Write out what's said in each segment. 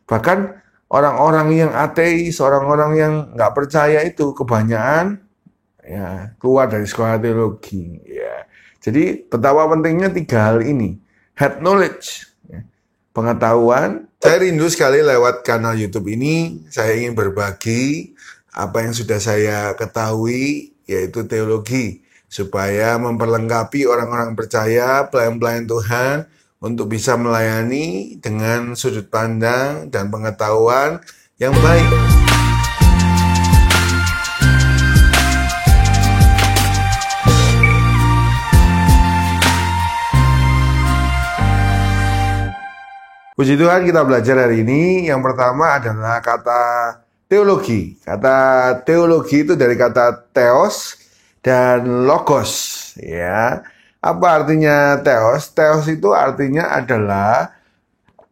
Bahkan orang-orang yang ateis, orang-orang yang nggak percaya itu kebanyakan ya keluar dari sekolah teologi. Ya. Jadi betapa pentingnya 3 hal ini. Head knowledge, ya, pengetahuan. Saya rindu sekali lewat kanal YouTube ini, saya ingin berbagi apa yang sudah saya ketahui, yaitu teologi, supaya memperlengkapi orang-orang percaya, pelayan-pelayan Tuhan, untuk bisa melayani dengan sudut pandang dan pengetahuan yang baik. Puji Tuhan, kita belajar hari ini. Yang pertama adalah kata teologi. Kata teologi itu dari kata theos dan logos, ya. Apa artinya theos? Theos itu artinya adalah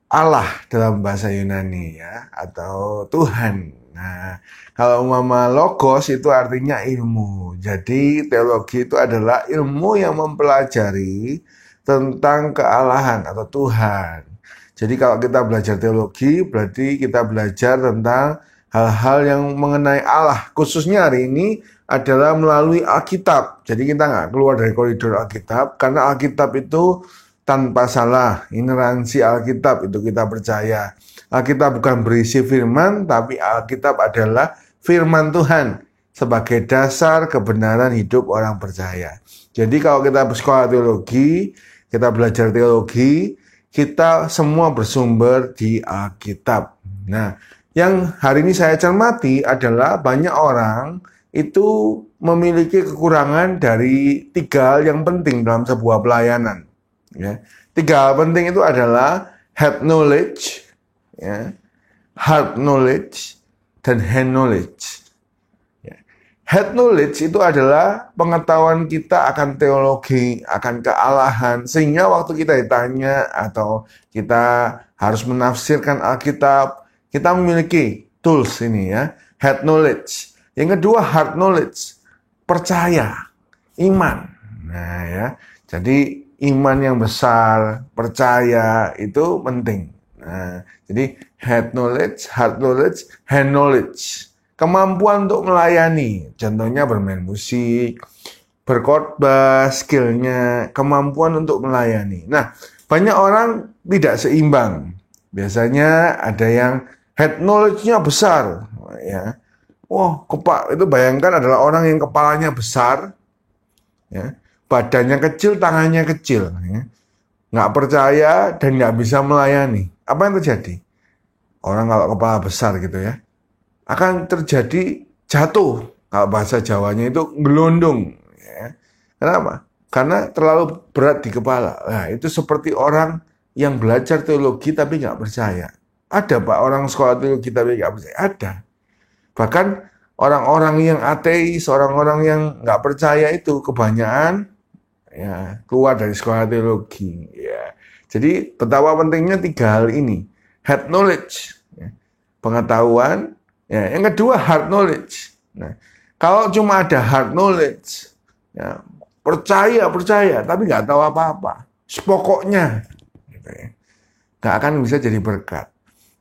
Allah dalam bahasa Yunani, ya, atau Tuhan. Nah, kalau umpama logos itu artinya ilmu. Jadi teologi itu adalah ilmu yang mempelajari tentang kealahan atau Tuhan. Jadi kalau kita belajar teologi, berarti kita belajar tentang hal-hal yang mengenai Allah. Khususnya hari ini adalah melalui Alkitab. Jadi kita nggak keluar dari koridor Alkitab, karena Alkitab itu tanpa salah. Ineransi Alkitab itu kita percaya. Alkitab bukan berisi firman, tapi Alkitab adalah firman Tuhan sebagai dasar kebenaran hidup orang percaya. Jadi kalau kita bersekolah teologi, kita belajar teologi, kita semua bersumber di Alkitab. Nah, yang hari ini saya cermati adalah banyak orang itu memiliki kekurangan dari 3 hal yang penting dalam sebuah pelayanan. Ya. 3 hal penting itu adalah head knowledge, ya, heart knowledge, dan hand knowledge. Head knowledge itu adalah pengetahuan kita akan teologi, akan kealahan, sehingga waktu kita ditanya atau kita harus menafsirkan Alkitab, kita memiliki tools ini, ya, head knowledge. Yang kedua, heart knowledge, percaya, iman. Nah, ya, jadi iman yang besar, percaya itu penting. Nah, jadi head knowledge, heart knowledge, hand knowledge. Kemampuan untuk melayani, contohnya bermain musik, berkhotbah, skillnya, kemampuan untuk melayani. Nah, banyak orang tidak seimbang. Biasanya ada yang head knowledge-nya besar, ya. Wah, itu bayangkan adalah orang yang kepalanya besar, ya, badannya kecil, tangannya kecil, ya. Nggak percaya dan nggak bisa melayani. Apa yang terjadi? Orang kalau kepala besar gitu, ya, akan terjadi jatuh. Kalau bahasa Jawanya itu gelondong. Ya. Kenapa? Karena terlalu berat di kepala. Nah, itu seperti orang yang belajar teologi tapi nggak percaya. Ada Pak orang sekolah teologi tapi nggak percaya? Ada. Bahkan orang-orang yang ateis, orang-orang yang nggak percaya itu kebanyakan ya keluar dari sekolah teologi. Ya. Jadi betapa pentingnya 3 hal ini. Head knowledge, ya, pengetahuan. Ya, yang kedua hard knowledge. Nah, kalau cuma ada hard knowledge, ya, percaya, tapi nggak tahu apa-apa, pokoknya, gitu ya, nggak akan bisa jadi berkat.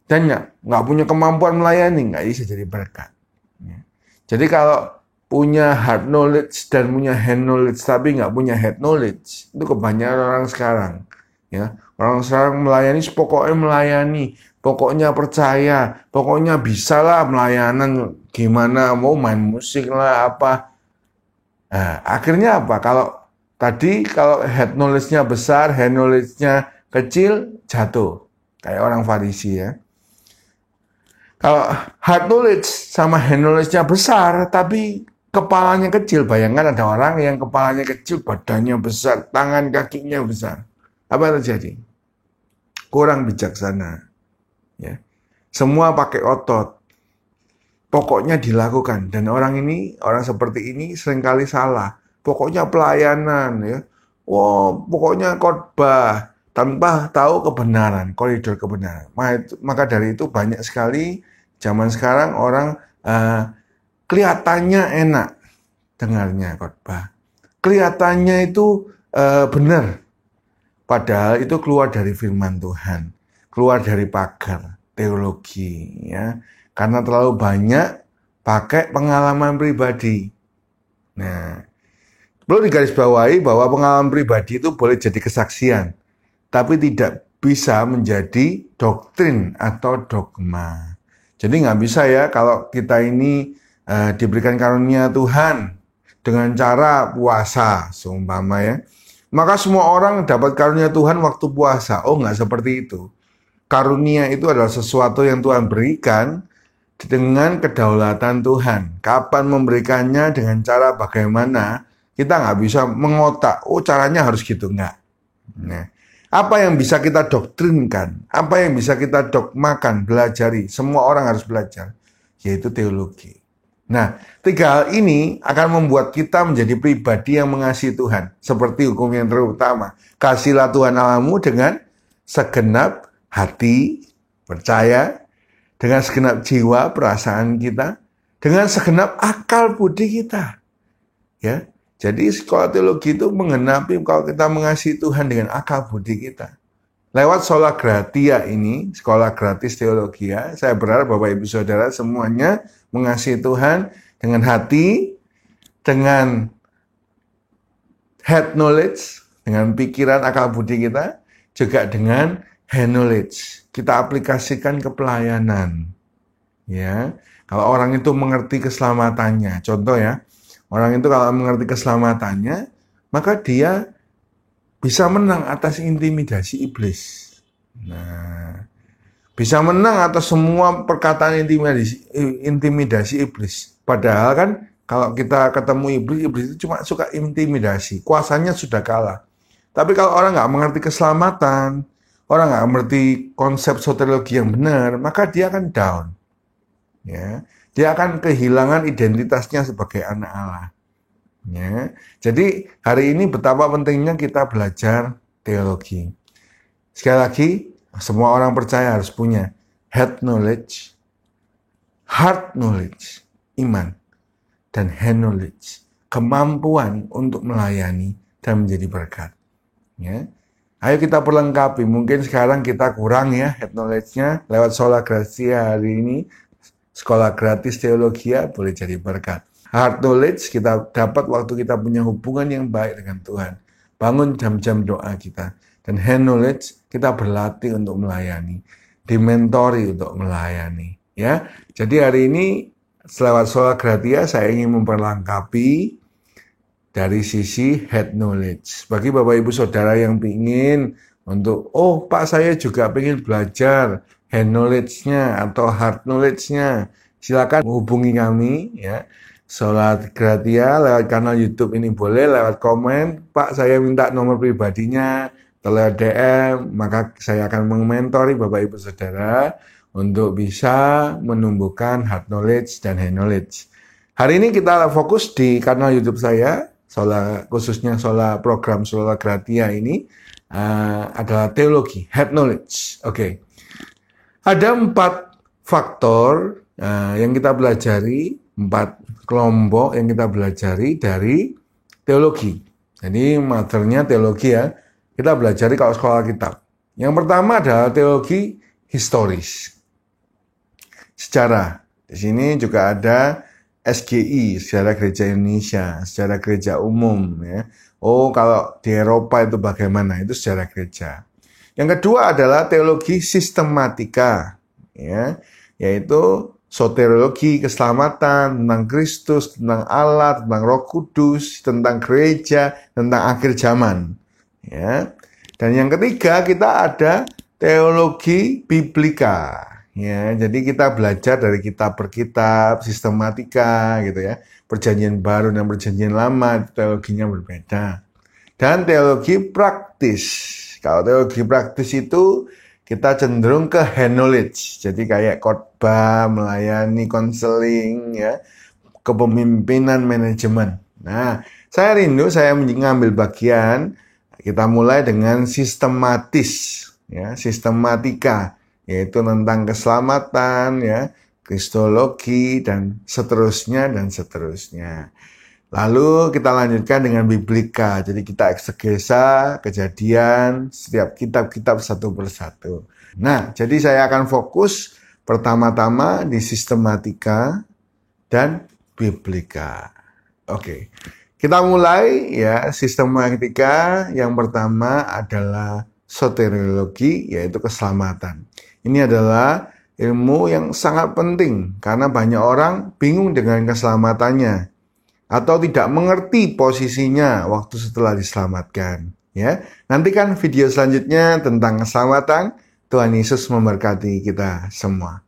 Dan nggak punya kemampuan melayani, nggak bisa jadi berkat. Ya. Jadi kalau punya hard knowledge dan punya hand knowledge, tapi nggak punya head knowledge, itu kebanyakan orang sekarang. Ya, orang sekarang melayani, pokoknya melayani. Pokoknya percaya, pokoknya bisalah melayanan gimana, mau main musik lah apa. Nah, akhirnya apa? Kalau head knowledge-nya besar, hand knowledge-nya kecil, jatuh. Kayak orang Farisi, ya. Kalau hard knowledge sama hand knowledge-nya besar, tapi kepalanya kecil. Bayangkan ada orang yang kepalanya kecil, badannya besar, tangan kakinya besar. Apa yang terjadi? Kurang bijaksana. Ya. Semua pakai otot. Pokoknya dilakukan. Dan orang seperti ini seringkali salah. Pokoknya pelayanan, ya. Pokoknya khotbah tanpa tahu kebenaran, koridor kebenaran. Maka dari itu banyak sekali zaman sekarang orang kelihatannya enak dengarnya khotbah. Kelihatannya itu benar. Padahal itu keluar dari firman Tuhan. Keluar dari pagar. teologi, ya. Karena terlalu banyak pakai pengalaman pribadi. Nah, perlu digarisbawahi bahwa pengalaman pribadi itu boleh jadi kesaksian, tapi tidak bisa menjadi doktrin atau dogma. Jadi nggak bisa ya kalau kita ini diberikan karunia Tuhan dengan cara puasa, seumpama ya. Maka semua orang dapat karunia Tuhan waktu puasa. Oh, nggak seperti itu. Karunia itu adalah sesuatu yang Tuhan berikan dengan kedaulatan Tuhan. Kapan memberikannya, dengan cara bagaimana, kita nggak bisa mengotak, oh caranya harus gitu, nggak. Nah, apa yang bisa kita doktrinkan, apa yang bisa kita dogmakan, belajari, semua orang harus belajar, yaitu teologi. Nah, 3 hal ini akan membuat kita menjadi pribadi yang mengasihi Tuhan. Seperti hukum yang terutama, kasihlah Tuhan Allahmu dengan segenap hati, percaya, dengan segenap jiwa, perasaan kita, dengan segenap akal budi kita. Ya, jadi sekolah teologi itu menggenapi kalau kita mengasihi Tuhan dengan akal budi kita. Lewat Sola Gratia ini, sekolah gratis teologi ya, saya berharap Bapak Ibu Saudara semuanya mengasihi Tuhan dengan hati, dengan head knowledge, dengan pikiran akal budi kita, juga dengan hand knowledge. Kita aplikasikan ke pelayanan. Ya, kalau orang itu mengerti keselamatannya, contoh ya, orang itu kalau mengerti keselamatannya, maka dia bisa menang atas intimidasi iblis. Nah, bisa menang atas semua perkataan intimidasi iblis. Padahal kan kalau kita ketemu iblis itu cuma suka intimidasi, kuasanya sudah kalah. Tapi kalau orang nggak mengerti keselamatan, orang nggak mengerti konsep soteriologi yang benar, maka dia akan down. Ya, dia akan kehilangan identitasnya sebagai anak Allah. Ya, jadi hari ini betapa pentingnya kita belajar teologi. Sekali lagi, semua orang percaya harus punya head knowledge, heart knowledge, iman, dan hand knowledge, kemampuan untuk melayani dan menjadi berkat. Ya. Ayo kita perlengkapi. Mungkin sekarang kita kurang ya head knowledge-nya. Lewat Sola Gratia hari ini, sekolah gratis teologi boleh jadi berkat. Heart knowledge kita dapat waktu kita punya hubungan yang baik dengan Tuhan. Bangun jam-jam doa kita. Dan hand knowledge kita berlatih untuk melayani. Dimentori untuk melayani. Ya, jadi hari ini lewat Sola Gratia saya ingin memperlengkapi dari sisi head knowledge. Bagi Bapak Ibu Saudara yang ingin untuk, oh Pak saya juga ingin belajar hand knowledge-nya atau heart knowledge-nya, silakan hubungi kami ya. Sola Gratia lewat kanal YouTube ini boleh, lewat komen, Pak saya minta nomor pribadinya, atau lewat DM, maka saya akan menmentori Bapak Ibu Saudara untuk bisa menumbuhkan heart knowledge dan hand knowledge. Hari ini kita fokus di kanal YouTube saya, khususnya program Sola Gratia ini adalah teologi, head knowledge. Oke. Ada 4 faktor yang kita pelajari, 4 kelompok yang kita pelajari dari teologi. Jadi materinya teologi ya, kita pelajari kalau sekolah kitab. Yang pertama adalah teologi historis, sejarah. Di sini juga ada SGI, Sejarah Gereja Indonesia, Sejarah Gereja Umum ya. Oh, kalau di Eropa itu bagaimana? Itu sejarah gereja. Yang kedua adalah teologi sistematika ya, yaitu soteriologi, keselamatan, tentang Kristus, tentang Allah, tentang Roh Kudus, tentang gereja, tentang akhir zaman. Ya. Dan yang ketiga kita ada teologi biblika. Ya, jadi kita belajar dari kitab per kitab, sistematika gitu ya. Perjanjian baru dan perjanjian lama, teologinya berbeda. Dan teologi praktis. Kalau teologi praktis itu kita cenderung ke hand knowledge. Jadi kayak khotbah, melayani, konseling ya, kepemimpinan, manajemen. Nah, saya rindu saya mengambil bagian, kita mulai dengan sistematis ya, sistematika, yaitu tentang keselamatan ya, kristologi dan seterusnya dan seterusnya. Lalu kita lanjutkan dengan biblika. Jadi kita eksegesa, kejadian, setiap kitab-kitab satu persatu. Nah, jadi saya akan fokus pertama-tama di sistematika dan biblika. Oke, kita mulai ya. Sistematika yang pertama adalah soteriologi, yaitu keselamatan. Ini adalah ilmu yang sangat penting karena banyak orang bingung dengan keselamatannya atau tidak mengerti posisinya waktu setelah diselamatkan. Ya, nantikan video selanjutnya tentang keselamatan. Tuhan Yesus memberkati kita semua.